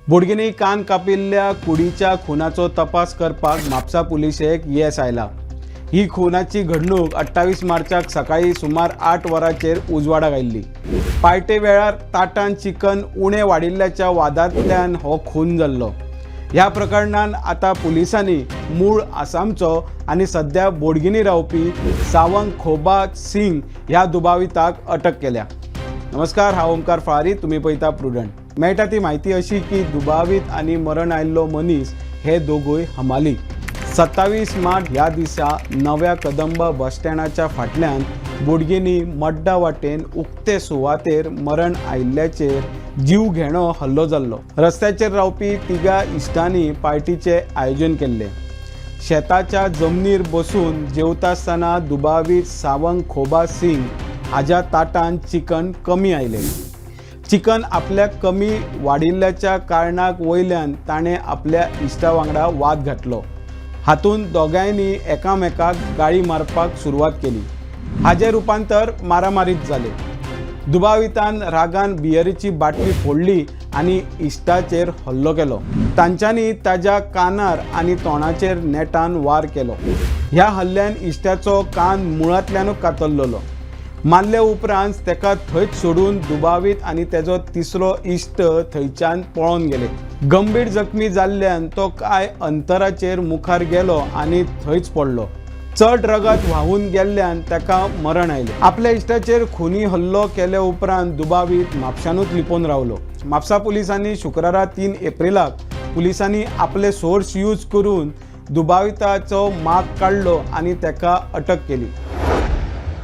बोडगिनी कान कापिल्ल्या कुडीच्या खुनाचो तपास करपाक म्हापसा पुलिशेक येस आयला। ही खुनाची घडणूक 28 मार्चाक सकाळी सुमार 8 वरांचेर उजवाडाक आयिल्ली। पार्टे वेळार ताटान चिकन उणे वाडिल्ल्याच्या वादांतल्यान हो खून जाल्लो। ह्या प्रकरणान आता पुलिसांनी मूळ आसामचो आनी सध्या बोडगिनी रावपी सावंग खोबा सिंग ह्या दुबाविताक अटक केल्या। नमस्कार, हांव ओमकार फळारी, तुम्ही पळयता प्रुडंट। मेळटा ती म्हायती अशी की दुबावीत आनी मरण आयिल्लो मनीस हे दोगूय हमाली। 27 मार्च ह्या दिसा नव्या कदंबा बस स्टँडाच्या फाटल्यान बोडगिनी मड्डा वाटेन उक्ते सुवातेर मरण आयिल्ल्याचेर जीव घेणो हल्लो जाल्लो। रस्त्याचेर रावपी तिगा इश्टांनी पार्टीचे आयोजन केल्ले। शेताच्या जमनीर बसून जेवता आसतना दुबावीत सावंग खोबा सिंग हाज्या ताटान चिकन कमी आयले। चिकन आपल्याक कमी वाडिल्ल्याच्या कारणाक वयल्यान ताणें आपल्या इश्टा वांगडा वाद घातलो। हातूंत दोगांयनी एकामेकाक गाळी मारपाक सुरवात केली। हाजें रुपांतर मारामारीत जालें। दुबावितान रागान बियरीची बाटली फोडली आनी इश्टाचेर हल्लो केलो। तांच्यांनी ताज्या कानार आनी तोंडाचेर नेटान वार केलो। ह्या हल्ल्यान इश्टाचो कान मुळांतल्यानूच कातरलेलो। मारले उपरांत तेका थंयच सोडून दुबावीत आनी तेजो तिसरो इश्ट थंयच्यान पळोवन गेले। गंभीर जखमी जाल्ल्यान तो कांय अंतराचेर मुखार गेलो आनी थंयच पडलो। चड रगत व्हांवून गेल्ल्यान तेका मरण आयलें। आपल्या इश्टाचेर खुनी हल्लो केले उपरांत दुबावीत म्हापशानूच लिपोवन रावलो। म्हापसा पुलिसांनी शुक्रारा 3 एप्रिलाक पुलिसांनी आपले सोर्स यूज करून दुबाविताचो माग काडलो आनी तेका अटक केली।